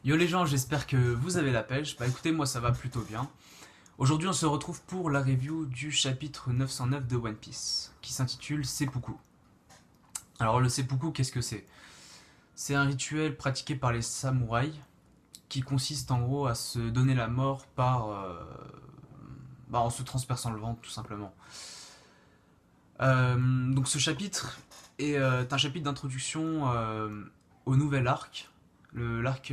Yo les gens, j'espère que vous avez la pêche. Bah écoutez, moi ça va plutôt bien. Aujourd'hui on se retrouve pour la review du chapitre 909 de One Piece, qui s'intitule Seppuku. Alors le Seppuku, qu'est-ce que c'est? C'est un rituel pratiqué par les samouraïs, qui consiste en gros à se donner la mort en se transperçant le ventre tout simplement. Donc ce chapitre est un chapitre d'introduction au nouvel arc, l'arc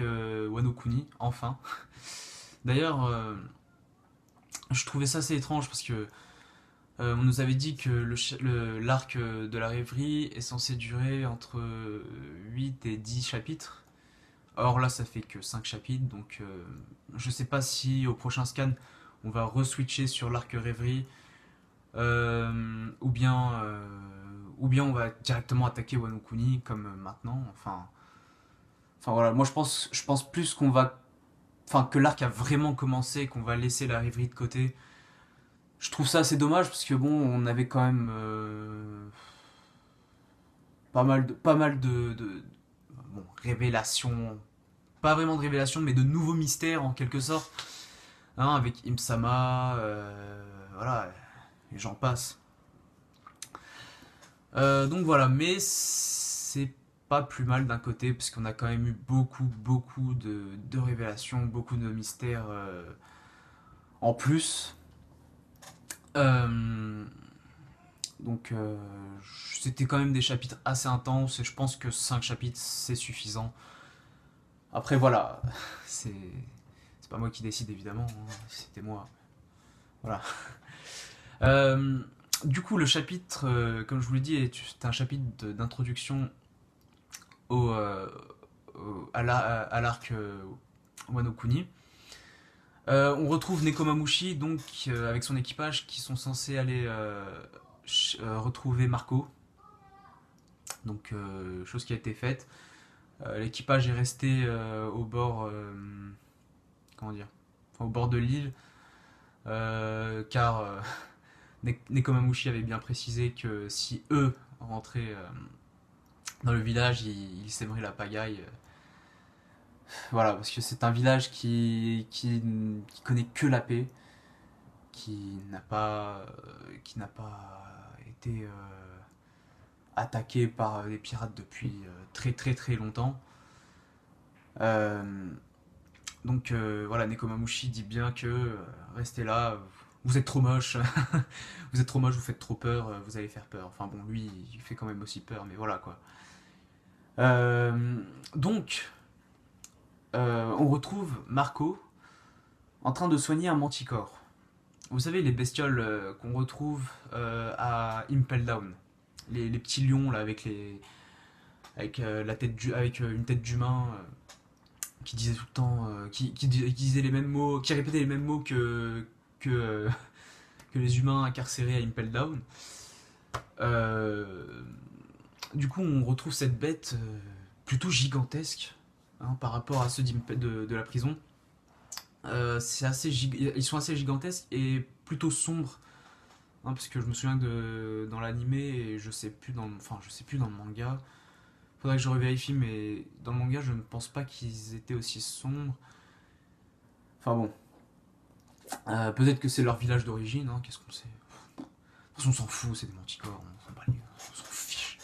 Wano Kuni, enfin. D'ailleurs, je trouvais ça assez étrange parce que on nous avait dit que l'arc de la rêverie est censé durer entre 8 et 10 chapitres. Or là, ça fait que 5 chapitres, donc je sais pas si au prochain scan, on va re-switcher sur l'arc rêverie, ou bien on va directement attaquer Wano Kuni comme maintenant. Enfin voilà, moi je pense plus que l'arc a vraiment commencé et qu'on va laisser la rêverie de côté. Je trouve ça assez dommage parce que bon, on avait quand même pas mal de bon, révélations, pas vraiment de révélations, mais de nouveaux mystères en quelque sorte, hein, avec Imsama, voilà, et j'en passe. Donc voilà, mais c'est pas plus mal d'un côté parce qu'on a quand même eu beaucoup de révélations, beaucoup de mystères en plus. Euh, Donc c'était quand même des chapitres assez intenses et je pense que 5 chapitres c'est suffisant. Après voilà, c'est pas moi qui décide évidemment, hein, c'était moi. Voilà. Euh, du coup le chapitre, comme je vous l'ai dit, est un chapitre d'introduction au, à l'arc Wano Kuni. On retrouve Nekomamushi donc avec son équipage qui sont censés aller retrouver Marco. Donc chose qui a été faite. L'équipage est resté au bord, comment dire, enfin, au bord de l'île, car Nekomamushi avait bien précisé que si eux rentraient dans le village, ils sèmeraient la pagaille. Voilà, parce que c'est un village qui connaît que la paix, qui n'a pas été attaqué par les pirates depuis très longtemps. Euh, Donc voilà, Nekomamushi dit bien que restez là, vous êtes trop moche, vous êtes trop moche, vous faites trop peur, vous allez faire peur. Enfin bon, lui, il fait quand même aussi peur, mais voilà quoi. Donc, on retrouve Marco en train de soigner un manticore. Vous savez, les bestioles qu'on retrouve à Impel Down, les petits lions là avec une tête d'humain qui disait tout le temps, qui disait les mêmes mots, qui répétait les mêmes mots que, euh, que les humains incarcérés à Impel Down. Euh, du coup, on retrouve cette bête plutôt gigantesque, hein, par rapport à ceux de la prison. Ils sont assez gigantesques et plutôt sombres, hein, parce que je me souviens que dans l'animé et je sais plus dans le manga. Faudrait que je revérifie, mais dans le manga, je ne pense pas qu'ils étaient aussi sombres. Enfin bon, peut-être que c'est leur village d'origine, hein, qu'est-ce qu'on sait. De toute façon, on s'en fout, c'est des manticores, on s'en fiche.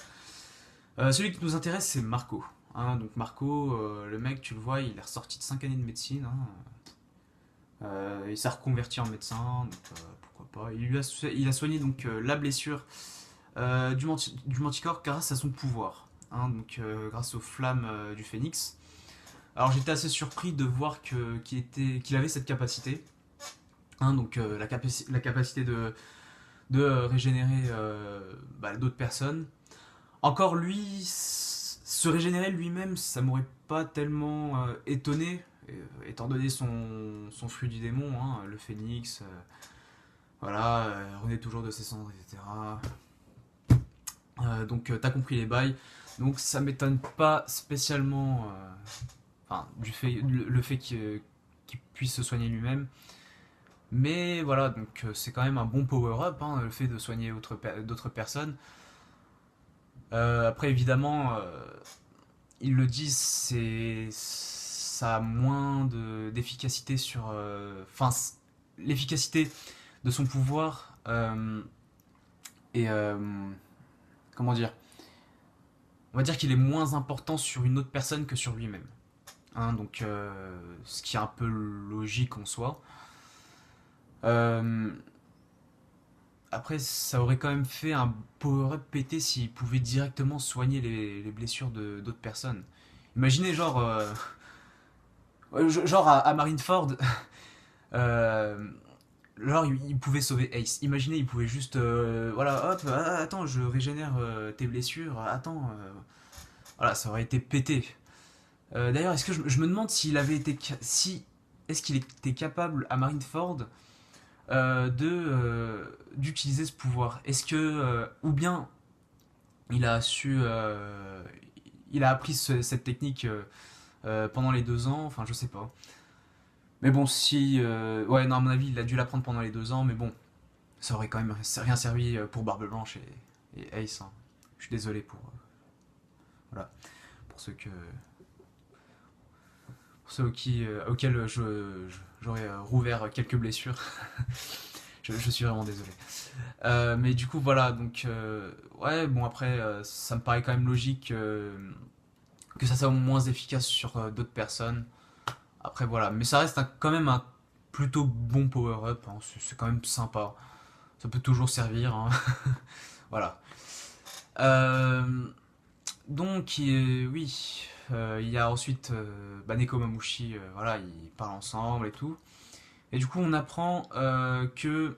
Celui qui nous intéresse, c'est Marco. Hein, donc Marco, le mec, tu le vois, il est ressorti de 5 années de médecine. Hein. Il s'est reconverti en médecin, donc pourquoi pas. Il a soigné donc la blessure du manticore grâce à son pouvoir. Hein, donc grâce aux flammes du phénix. Alors j'étais assez surpris de voir qu'il avait cette capacité. Hein, donc la capacité de régénérer d'autres personnes. Encore lui, se régénérer lui-même, ça m'aurait pas tellement étonné, étant donné son fruit du démon, hein, le phénix, voilà, renaît toujours de ses cendres, etc. Donc t'as compris les bails. Donc ça m'étonne pas spécialement, enfin, le fait qu'il puisse se soigner lui-même. Mais voilà, donc c'est quand même un bon power-up, hein, le fait de soigner d'autres personnes. Après, évidemment, ils le disent, ça a moins d'efficacité sur... Enfin, l'efficacité de son pouvoir est... comment dire? On va dire qu'il est moins important sur une autre personne que sur lui-même. Hein, donc, ce qui est un peu logique en soi. Euh, Après, ça aurait quand même fait un power-up pété s'il pouvait directement soigner les blessures d'autres personnes. Imaginez, genre, genre à Marineford, euh, genre il pouvait sauver Ace. Imaginez, il pouvait juste, voilà, hop, attends, je régénère tes blessures, attends, voilà, ça aurait été pété. D'ailleurs, est-ce que je me demande s'il avait été, si, est-ce qu'il était capable à Marineford d'utiliser ce pouvoir. Est-ce que ou bien il a su il a appris cette technique pendant les 2 ans, enfin je sais pas. Mais bon, si ouais, non, à mon avis, il a dû l'apprendre pendant les 2 ans, mais bon, ça aurait quand même rien servi pour Barbe Blanche et Ace, hein. Je suis désolé pour voilà, pour ceux que pour ceux auxquels j'aurais rouvert quelques blessures. Je suis vraiment désolé. Mais du coup, voilà, donc, ouais, bon, après, ça me paraît quand même logique que ça soit moins efficace sur d'autres personnes. Après, voilà, mais ça reste quand même un plutôt bon power-up, hein. C'est quand même sympa. Ça peut toujours servir, hein. Voilà. Euh, donc, oui, il y a ensuite Neko Mamushi, voilà, ils parlent ensemble et tout. Et du coup, on apprend que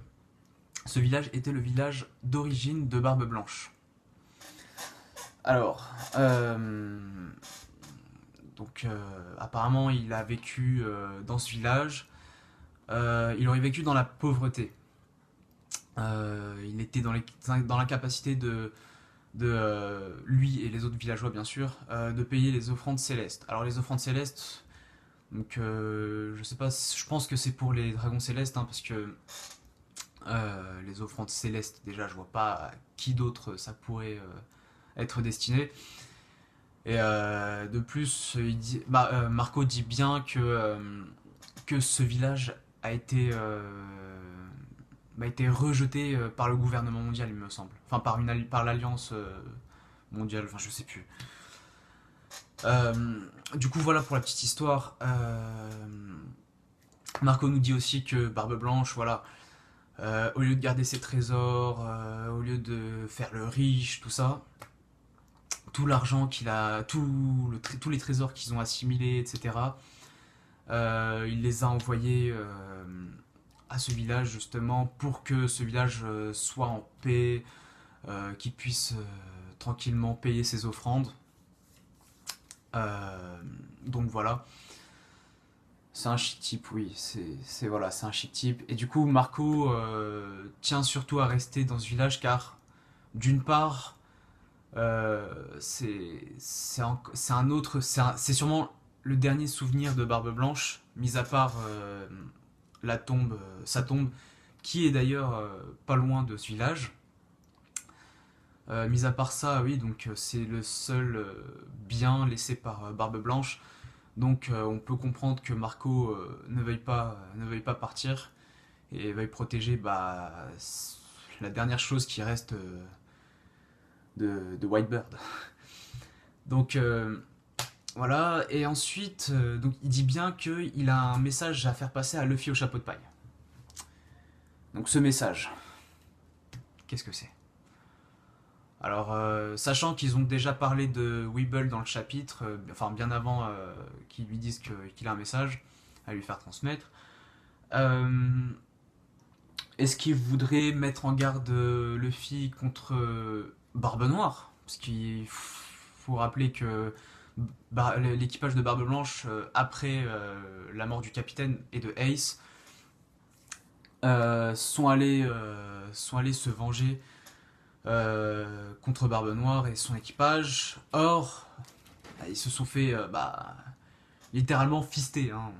ce village était le village d'origine de Barbe Blanche. Alors, donc apparemment il a vécu dans ce village, il aurait vécu dans la pauvreté. Il était dans l'incapacité de lui et les autres villageois bien sûr, de payer les offrandes célestes. Alors les offrandes célestes, donc je sais pas, je pense que c'est pour les dragons célestes, hein, parce que les offrandes célestes, déjà, je vois pas à qui d'autre ça pourrait être destiné. Et de plus, Marco dit bien que ce village a été rejeté par le gouvernement mondial, il me semble. Enfin, par l'Alliance mondiale, enfin, je sais plus. Du coup, voilà pour la petite histoire. Marco nous dit aussi que Barbe Blanche, voilà, au lieu de garder ses trésors, au lieu de faire le riche, tout ça, tout l'argent qu'il a, tous les trésors qu'ils ont assimilés, etc., il les a envoyés à ce village justement pour que ce village soit en paix, qu'il puisse tranquillement payer ses offrandes. Donc voilà. C'est un chic type, oui, voilà, c'est un chic type. Et du coup, Marco tient surtout à rester dans ce village car, d'une part, c'est un autre, c'est sûrement le dernier souvenir de Barbe Blanche, mis à part sa tombe, qui est d'ailleurs pas loin de ce village. Mis à part ça, oui, donc c'est le seul bien laissé par Barbe Blanche. Donc on peut comprendre que Marco ne veuille pas partir et veuille protéger la dernière chose qui reste de Whitebird. Donc voilà, et ensuite donc, il dit bien qu'il a un message à faire passer à Luffy au chapeau de paille. Donc ce message, qu'est-ce que c'est? Alors, sachant qu'ils ont déjà parlé de Weeble dans le chapitre, enfin bien avant qu'ils lui disent qu'il a un message à lui faire transmettre, est-ce qu'ils voudraient mettre en garde Luffy contre Barbe Noire? Parce qu'il faut rappeler que l'équipage de Barbe Blanche, après la mort du capitaine et de Ace, sont allés se venger contre Barbe Noire et son équipage. Or, ils se sont fait littéralement fister, hein.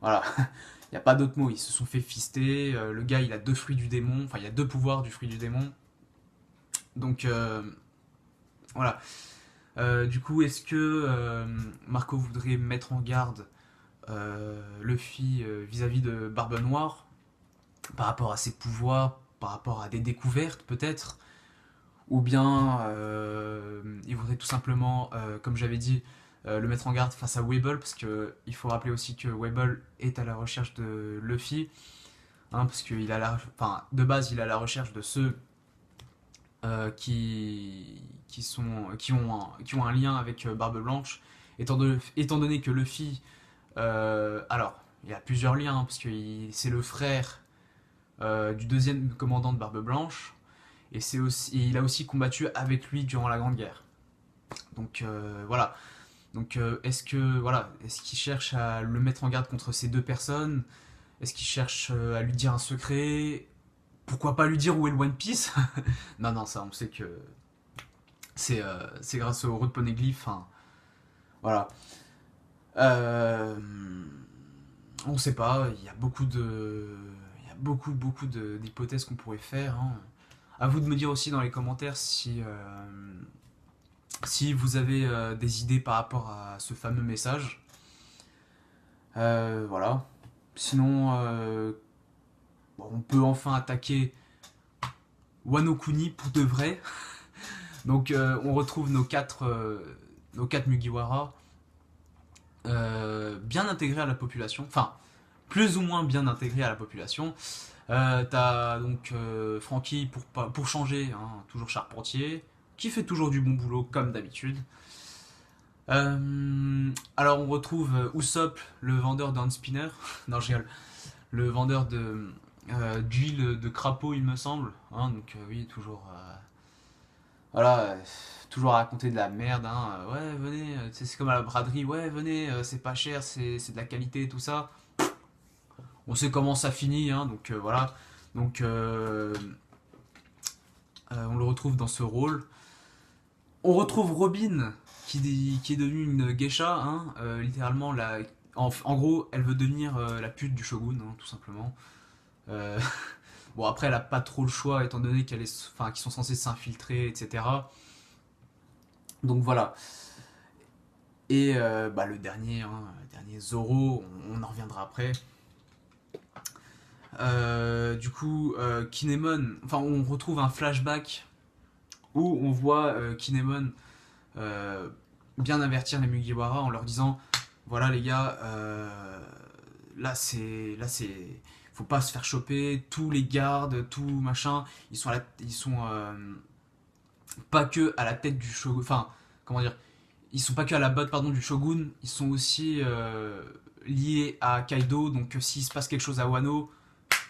Voilà, il n'y a pas d'autre mot, ils se sont fait fister. Le gars, il a 2 fruits du démon, enfin, il y a 2 pouvoirs du fruit du démon. Donc, voilà. Du coup, est-ce que Marco voudrait mettre en garde Luffy vis-à-vis de Barbe Noire par rapport à ses pouvoirs, par rapport à des découvertes peut-être, ou bien il voudrait tout simplement, comme j'avais dit, le mettre en garde face à Weibel, parce qu'il faut rappeler aussi que Weibel est à la recherche de Luffy, hein, parce qu'il a enfin, de base il est à la recherche de ceux qui ont un lien avec Barbe Blanche, étant donné que Luffy, alors il y a plusieurs liens, hein, parce que c'est le frère du deuxième commandant de Barbe Blanche, et il a aussi combattu avec lui durant la Grande Guerre. Donc voilà. Donc est-ce qu'il cherche à le mettre en garde contre ces deux personnes? Est-ce qu'il cherche à lui dire un secret? Pourquoi pas lui dire où est le One Piece? Non, non, ça, on sait que c'est grâce au road poneglyph. Hein. Voilà. Euh, on sait pas. Il y a beaucoup d'hypothèses qu'on pourrait faire. Hein. À vous de me dire aussi dans les commentaires si vous avez des idées par rapport à ce fameux message. Voilà. Sinon, bon, on peut enfin attaquer Wano Kuni pour de vrai. Donc on retrouve nos quatre Mugiwara bien intégrés à la population. Enfin, plus ou moins bien intégrés à la population. T'as donc Franky pour changer, hein, toujours charpentier, qui fait toujours du bon boulot comme d'habitude. Alors on retrouve Usopp, le vendeur d'un spinner. Non, je rigole. Le vendeur d'huile de crapaud, il me semble. Hein, donc oui, toujours voilà, toujours à raconter de la merde. Hein, ouais, venez, c'est comme à la braderie. Ouais, venez, c'est pas cher, c'est de la qualité, tout ça. On sait comment ça finit, hein, donc voilà. Donc on le retrouve dans ce rôle. On retrouve Robin qui est devenue une geisha, hein, littéralement en gros elle veut devenir la pute du shogun, hein, tout simplement. Euh, bon après elle a pas trop le choix étant donné qu'ils sont censés s'infiltrer, etc. Donc voilà. Et bah, le dernier, hein, Zoro, on en reviendra après. Du coup, Kinemon, enfin on retrouve un flashback où on voit Kinemon euh, bien avertir les Mugiwara en leur disant voilà les gars, faut pas se faire choper, tous les gardes, tout machin, ils sont pas que à la tête du shogun, enfin comment dire, ils sont pas que à la botte pardon du shogun, ils sont aussi liés à Kaido, donc s'il se passe quelque chose à Wano,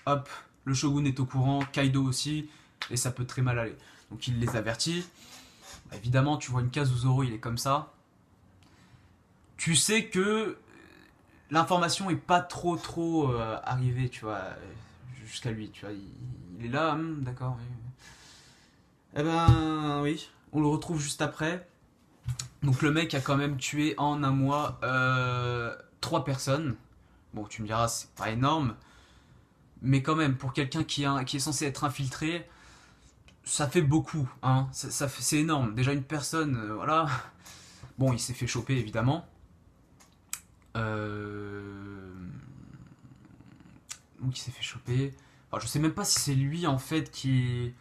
hop, le shogun est au courant, Kaido aussi, et ça peut très mal aller. Donc il les avertit. Bah, évidemment, tu vois une case où Zoro il est comme ça. Tu sais que l'information est pas trop arrivée, tu vois, jusqu'à lui, tu vois. Il est là, d'accord. Oui. Eh ben oui, on le retrouve juste après. Donc le mec a quand même tué en un mois 3 personnes. Bon, tu me diras, c'est pas énorme, mais quand même, pour quelqu'un qui est censé être infiltré, ça fait beaucoup, hein. C'est énorme. Déjà une personne, voilà. Bon, il s'est fait choper évidemment. Donc il s'est fait choper. Enfin, je sais même pas si c'est lui en fait qui.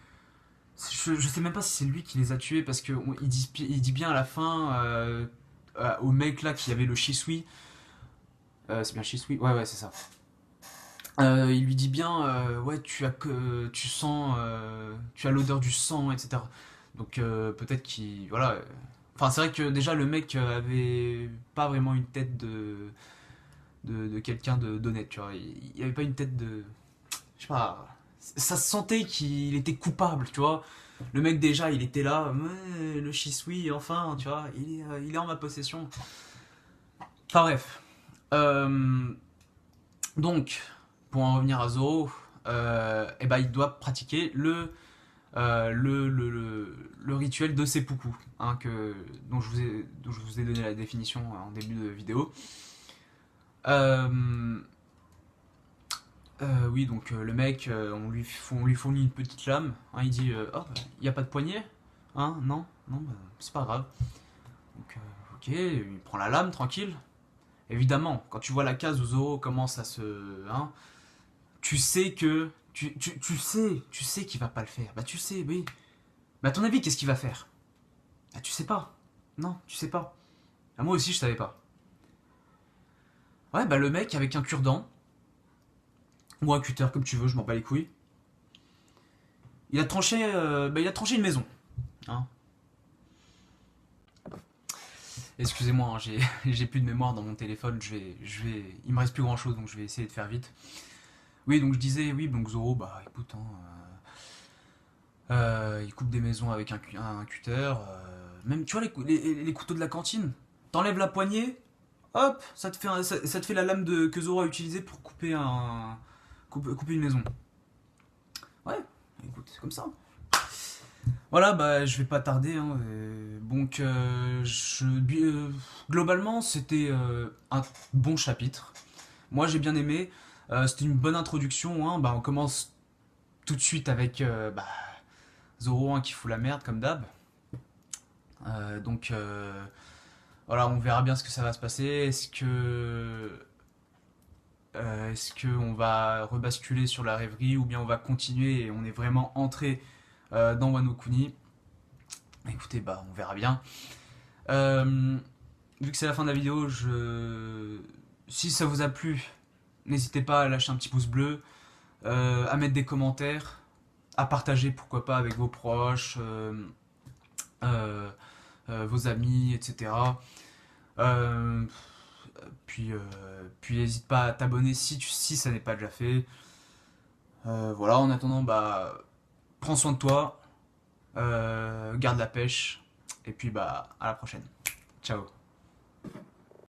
Je sais même pas si c'est lui qui les a tués parce il dit bien à la fin au mec là qui avait le Shisui. C'est bien Shisui. Ouais, ouais, c'est ça. Il lui dit bien, ouais, tu sens, tu as l'odeur du sang, etc. Donc peut-être qu'il, voilà. Enfin, c'est vrai que déjà le mec avait pas vraiment une tête de quelqu'un d'honnête, tu vois. Il avait pas une tête de, je sais pas. Ça se sentait qu'il était coupable, tu vois. Le mec déjà, il était là, ouais, le Shisui, enfin, tu vois, il est en ma possession. Enfin bref. Euh, donc, pour en revenir à Zoro, eh ben, il doit pratiquer le rituel de seppuku, hein, dont je vous ai donné la définition en début de vidéo. Euh, oui, donc le mec, on lui fournit une petite lame. Hein, il dit oh, il n'y a pas de poignet. Hein, non, non, bah, c'est pas grave. Donc, ok, il prend la lame, tranquille. Évidemment, quand tu vois la case où Zoro commence à se... Hein, tu sais que... tu sais qu'il va pas le faire. Bah tu sais, oui. Mais à ton avis, qu'est-ce qu'il va faire? Bah tu sais pas. Non, tu sais pas. Ah, moi aussi, je savais pas. Ouais, bah le mec avec un cure-dent, ou un cutter comme tu veux, je m'en bats les couilles. Il a tranché une maison. Hein. Excusez-moi, hein, j'ai plus de mémoire dans mon téléphone. Il me reste plus grand chose, donc je vais essayer de faire vite. Oui, donc je disais, oui, donc Zoro, bah écoute, hein, il coupe des maisons avec un cutter. Même, tu vois, les couteaux de la cantine. T'enlèves la poignée, hop, ça te fait la lame que Zoro a utilisée pour couper une maison. Ouais, écoute, c'est comme ça. Voilà, bah je vais pas tarder. Hein, donc, globalement, c'était un bon chapitre. Moi, j'ai bien aimé. C'était une bonne introduction. Hein, bah, on commence tout de suite avec Zoro, hein, qui fout la merde comme d'hab. Donc voilà, on verra bien ce que ça va se passer. Est-ce que on va rebasculer sur la rêverie ou bien on va continuer et on est vraiment entré dans Wano Kuni? Écoutez, bah on verra bien. Vu que c'est la fin de la vidéo, si ça vous a plu, n'hésitez pas à lâcher un petit pouce bleu, à mettre des commentaires, à partager pourquoi pas avec vos proches, euh, vos amis, etc. Euh, puis n'hésite pas à t'abonner si ça n'est pas déjà fait. Voilà, en attendant, bah, prends soin de toi, garde la pêche, et puis bah, à la prochaine. Ciao.